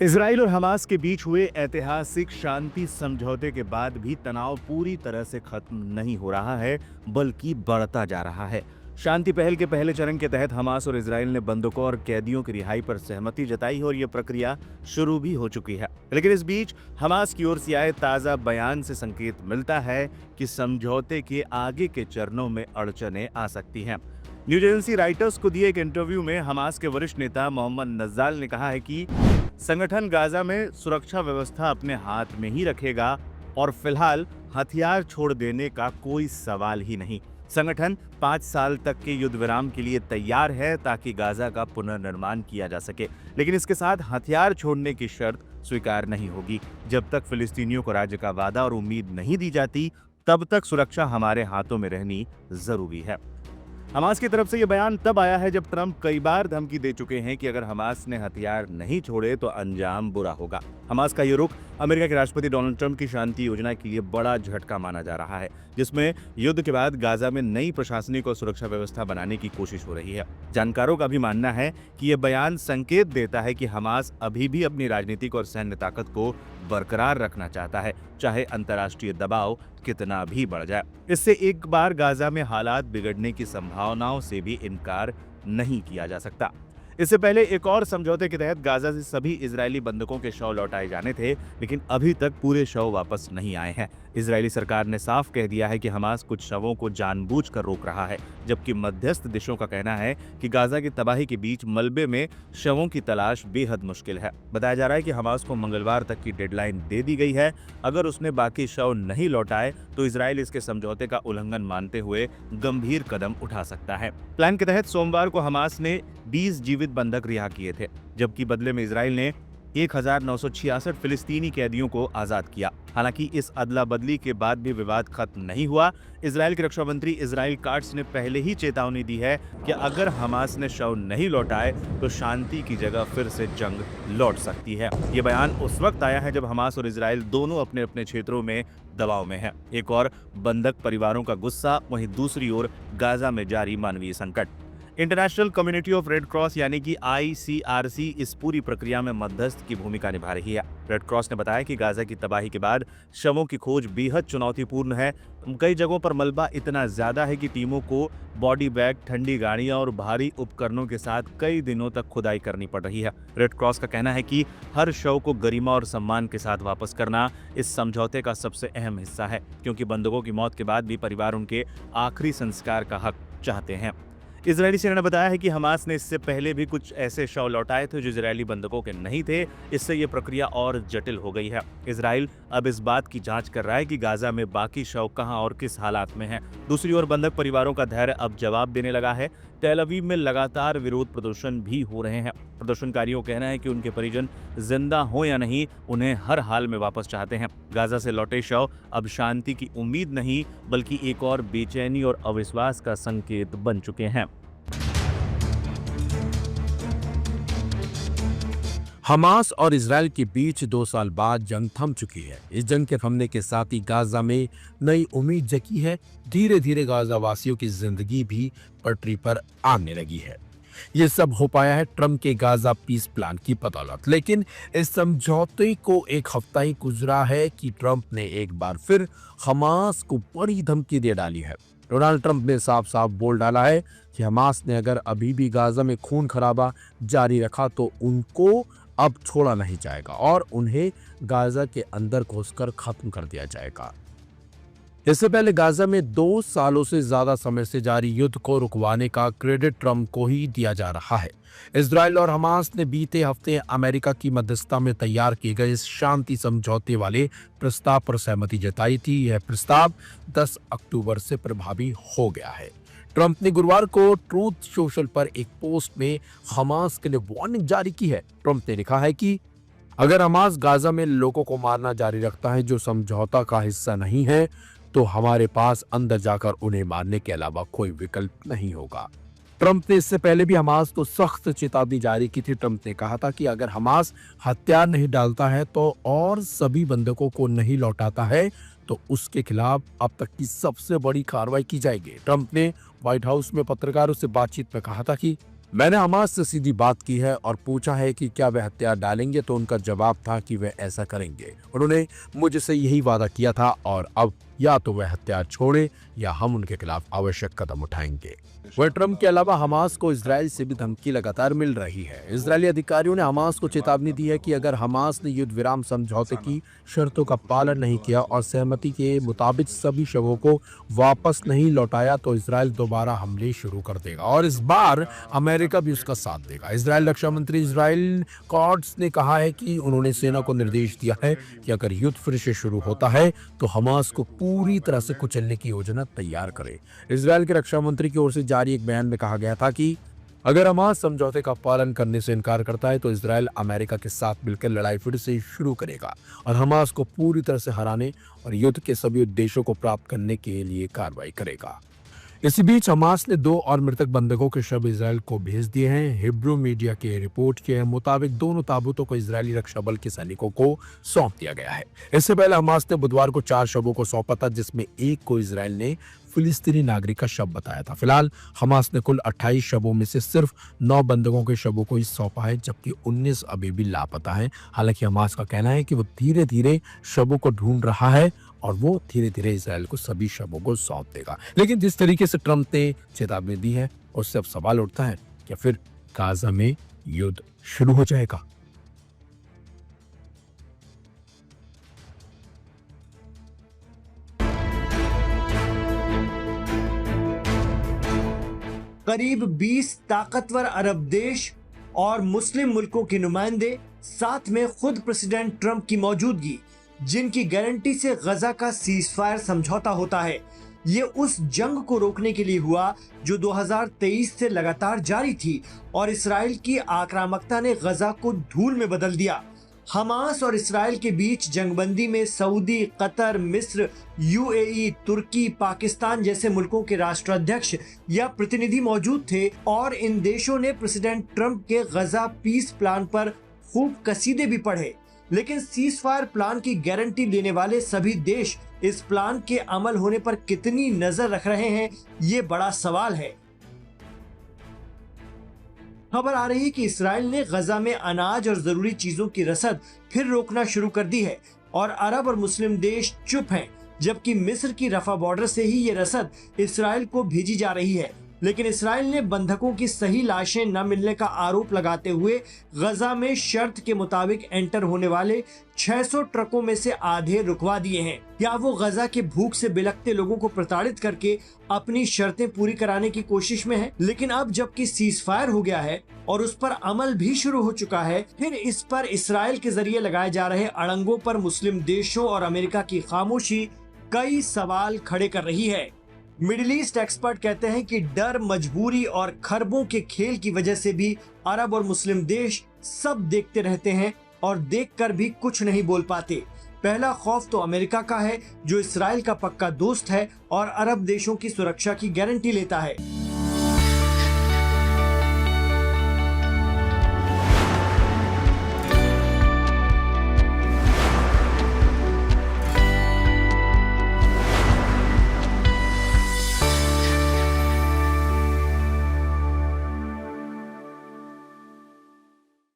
Israel और Hamas के बीच हुए ऐतिहासिक शांति समझौते के बाद भी तनाव पूरी तरह से खत्म नहीं हो रहा है, बल्कि बढ़ता जा रहा है। शांति पहल के पहले चरण के तहत हमास और इसराइल ने बंधकों और कैदियों की रिहाई पर सहमति जताई और यह प्रक्रिया शुरू भी हो चुकी है। लेकिन इस बीच हमास की ओर से आए ताजा बयान से संकेत मिलता है कि समझौते के आगे के चरणों में अड़चनें आ सकती हैं। न्यूज एजेंसी राइटर्स को दिए एक इंटरव्यू में हमास के वरिष्ठ नेता मोहम्मद नज्जाल ने कहा है कि संगठन गाजा में सुरक्षा व्यवस्था अपने हाथ में ही रखेगा और फिलहाल हथियार छोड़ देने का कोई सवाल ही नहीं। संगठन 5 साल तक के युद्ध विराम के लिए तैयार है ताकि गाजा का पुनर्निर्माण किया जा सके, लेकिन इसके साथ हथियार छोड़ने की शर्त स्वीकार नहीं होगी। जब तक फिलिस्तीनियों को राज्य का वादा और उम्मीद नहीं दी जाती, तब तक सुरक्षा हमारे हाथों में रहनी जरूरी है। हमास की तरफ से यह बयान तब आया है जब ट्रंप कई बार धमकी दे चुके हैं कि अगर हमास ने हथियार नहीं छोड़े तो अंजाम बुरा होगा। हमास का ये रुख अमेरिका के राष्ट्रपति डोनाल्ड ट्रंप की शांति योजना के लिए बड़ा झटका माना जा रहा है, जिसमें युद्ध के बाद गाजा में नई प्रशासनिक और सुरक्षा व्यवस्था बनाने की कोशिश हो रही है। जानकारों का भी मानना है कि यह बयान संकेत देता है कि हमास अभी भी अपनी राजनीतिक और सैन्य ताकत को बरकरार रखना चाहता है, चाहे अंतर्राष्ट्रीय दबाव कितना भी बढ़ जाए। इससे एक बार गाजा में हालात बिगड़ने की संभावनाओं से भी इनकार नहीं किया जा सकता। इससे पहले एक और समझौते के तहत गाजा से सभी इजरायली बंधकों के शव लौटाए जाने थे, लेकिन अभी तक पूरे शव वापस नहीं आए हैं। इजरायली सरकार ने साफ कह दिया है कि हमास कुछ शवों को जानबूझकर रोक रहा है, जबकि मध्यस्थ देशों का कहना है कि गाजा की तबाही के बीच मलबे में शवों की तलाश बेहद मुश्किल है। बताया जा रहा है कि हमास को मंगलवार तक की डेडलाइन दे दी गई है। अगर उसने बाकी शव नहीं लौटाए तो इजराइल इसके समझौते का उल्लंघन मानते हुए गंभीर कदम उठा सकता है। प्लान के तहत सोमवार को हमास ने 20 जीवित बंधक रिहा किए थे, जबकि बदले में इजराइल ने 1966 फिलिस्तीनी कैदियों को आजाद किया। हालांकि इस अदला बदली के बाद भी विवाद खत्म नहीं हुआ। इजराइल के रक्षा मंत्री इजराइल काट्स ने पहले ही चेतावनी दी है कि अगर हमास ने शव नहीं लौटाए तो शांति की जगह फिर से जंग लौट सकती है। ये बयान उस वक्त आया है जब हमास और इजराइल दोनों अपने अपने क्षेत्रों में दबाव में है। एक और बंधक परिवारों का गुस्सा, वहीं दूसरी ओर गाजा में जारी मानवीय संकट। International community of red cross यानी कि ICRC इस पूरी प्रक्रिया में मध्यस्थ की भूमिका निभा रही है। रेड क्रॉस ने बताया कि गाजा की तबाही के बाद शवों की खोज बेहद चुनौतीपूर्ण है। कई जगहों पर मलबा इतना ज्यादा है कि टीमों को बॉडी बैग, ठंडी गाड़ियां और भारी उपकरणों के साथ कई दिनों तक खुदाई करनी पड़ रही है। रेड क्रॉस का कहना है कि हर शव को गरिमा और सम्मान के साथ वापस करना इस समझौते का सबसे अहम हिस्सा है, क्योंकि बंधकों की मौत के बाद भी परिवार उनके आखिरी संस्कार का हक चाहते हैं। इजरायली सेना ने बताया है कि हमास ने इससे पहले भी कुछ ऐसे शव लौटाए थे जो इजरायली बंधकों के नहीं थे। इससे यह प्रक्रिया और जटिल हो गई है। इजराइल अब इस बात की जांच कर रहा है कि गाजा में बाकी शव कहां और किस हालात में हैं। दूसरी ओर बंधक परिवारों का धैर्य अब जवाब देने लगा है। तेल अवीव में लगातार विरोध प्रदर्शन भी हो रहे हैं। प्रदर्शनकारियों का कहना है कि उनके परिजन जिंदा हो या नहीं, उन्हें हर हाल में वापस चाहते हैं। गाजा से लौटे शव अब शांति की उम्मीद नहीं, बल्कि एक और बेचैनी और अविश्वास का संकेत बन चुके हैं। हमास और इसराइल के बीच 2 साल बाद जंग थम चुकी है। इस जंग के थमने के साथ ही गाजा में नई उम्मीद जगी है। धीरे धीरे गाजा वासियों की जिंदगी भी पटरी पर आने लगी है। ये सब हो पाया है ट्रंप के गाजा पीस प्लान की बदौलत। लेकिन इस समझौते को एक हफ्ता ही गुजरा है कि ट्रंप ने एक बार फिर हमास को बड़ी धमकी दे डाली है। डोनाल्ड ट्रंप ने साफ साफ बोल डाला है कि हमास ने अगर अभी भी गाजा में खून खराबा जारी रखा तो उनको अब छोड़ा नहीं जाएगा और उन्हें गाजा के अंदर घुसकर खत्म कर दिया जाएगा। इससे पहले गाजा में 2 सालों से ज्यादा समय से जारी युद्ध को रुकवाने का क्रेडिट ट्रंप को ही दिया जा रहा है। इजराइल और हमास ने बीते हफ्ते अमेरिका की मध्यस्थता में तैयार किए गए इस शांति समझौते वाले प्रस्ताव पर सहमति जताई थी। यह प्रस्ताव 10 अक्टूबर से प्रभावी हो गया है। ट्रंप ने गुरुवार को ट्रूथ सोशल पर एक पोस्ट में हमास के लिए वार्निंग जारी की है। ट्रंप ने लिखा है कि अगर हमास गाजा में लोगों को मारना जारी रखता है जो समझौता का हिस्सा नहीं है, तो हमारे पास अंदर जाकर उन्हें मारने के अलावा कोई विकल्प नहीं होगा। ट्रंप ने इससे पहले भी हमास को सख्त चेतावनी जारी की थी। ट्रंप ने कहा था कि अगर हमास हथियार नहीं डालता है तो और सभी बंधकों को नहीं लौटाता है तो उसके खिलाफ अब तक की सबसे बड़ी कार्रवाई की जाएगी। ट्रंप ने व्हाइट हाउस में पत्रकारों से बातचीत में कहा था कि मैंने हमास से सीधी बात की है और पूछा है कि क्या वे हथियार डालेंगे, तो उनका जवाब था कि वे ऐसा करेंगे। उन्होंने मुझसे यही वादा किया था और अब या तो वे हथियार छोड़े या हम उनके खिलाफ आवश्यक कदम उठाएंगे। वह ट्रंप के अलावा हमास को इजराइल से भी धमकी लगातार मिल रही है। इजरायली अधिकारियों ने हमास को चेतावनी दी है कि अगर हमास ने युद्ध विराम समझौते की शर्तों का पालन नहीं किया और सहमति के मुताबिक सभी शवों को वापस नहीं लौटाया तो इजराइल दोबारा हमले शुरू कर देगा और इस बार अमेरिका भी उसका साथ देगा। इजरायल रक्षा मंत्री इजराइल कॉट्स ने कहा है कि उन्होंने सेना को निर्देश दिया है कि अगर युद्ध फिर से शुरू होता है तो हमास को पूरी तरह से कुचलने की योजना तैयार करे। इजरायल के रक्षा मंत्री की ओर से जारी एक बयान में कहा गया था कि अगर हमास समझौते का पालन करने से इनकार करता है तो इजरायल अमेरिका के साथ मिलकर लड़ाई फिर से शुरू करेगा और हमास को पूरी तरह से हराने और युद्ध के सभी उद्देश्यों को प्राप्त करने के लिए कार्रवाई करेगा। इसी बीच हमास ने 2 और मृतक बंधकों के शव इजरायल को भेज दिए हैं। हिब्रू मीडिया के रिपोर्ट के मुताबिक दोनों ताबूतों को इजरायली रक्षा बल के सैनिकों को सौंप दिया गया है। इससे पहले हमास ने बुधवार को 4 शवों को सौंपा था, जिसमें एक को इजरायल ने फिलिस्तीनी नागरिक का शव बताया था। फिलहाल हमास ने कुल 28 शवों में से सिर्फ 9 बंधकों के शवों को ही सौंपा है, जबकि 19 अभी भी लापता हैं। हालांकि हमास का कहना है कि वो धीरे धीरे शवों को ढूंढ रहा है और वो धीरे धीरे इजरायल को सभी शवों को सौंप देगा। लेकिन जिस तरीके से ट्रंप ने चेतावनी दी है, उससे अब सवाल उठता है कि फिर गाजा में युद्ध शुरू हो जाएगा। करीब 20 ताकतवर अरब देश और मुस्लिम मुल्कों के नुमाइंदे, साथ में खुद प्रेसिडेंट ट्रंप की मौजूदगी, जिनकी गारंटी से गजा का सीजफायर समझौता होता है। ये उस जंग को रोकने के लिए हुआ जो 2023 से लगातार जारी थी और इसराइल की आक्रामकता ने गजा को धूल में बदल दिया। हमास और इसराइल के बीच जंगबंदी में सऊदी, कतर, मिस्र, यूएई, तुर्की, पाकिस्तान जैसे मुल्कों के राष्ट्राध्यक्ष या प्रतिनिधि मौजूद थे और इन देशों ने प्रेसिडेंट ट्रंप के गजा पीस प्लान पर खूब कसीदे भी पढ़े। लेकिन सीज फायर प्लान की गारंटी लेने वाले सभी देश इस प्लान के अमल होने पर कितनी नजर रख रहे हैं, ये बड़ा सवाल है। खबर आ रही है कि इसराइल ने गजा में अनाज और जरूरी चीजों की रसद फिर रोकना शुरू कर दी है और अरब और मुस्लिम देश चुप हैं, जबकि मिस्र की रफा बॉर्डर से ही ये रसद इसराइल को भेजी जा रही है। लेकिन इसराइल ने बंधकों की सही लाशें न मिलने का आरोप लगाते हुए गजा में शर्त के मुताबिक एंटर होने वाले 600 ट्रकों में से आधे रुकवा दिए हैं। क्या वो गजा के भूख से बिलखते लोगों को प्रताड़ित करके अपनी शर्तें पूरी कराने की कोशिश में है? लेकिन अब जबकि सीज फायर हो गया है और उस पर अमल भी शुरू हो चुका है, फिर इस पर इसराइल के जरिए लगाए जा रहे अड़ंगों पर मुस्लिम देशों और अमेरिका की खामोशी कई सवाल खड़े कर रही है। मिडिल ईस्ट एक्सपर्ट कहते हैं कि डर, मजबूरी और खरबों के खेल की वजह से भी अरब और मुस्लिम देश सब देखते रहते हैं और देखकर भी कुछ नहीं बोल पाते। पहला खौफ तो अमेरिका का है, जो इसराइल का पक्का दोस्त है और अरब देशों की सुरक्षा की गारंटी लेता है।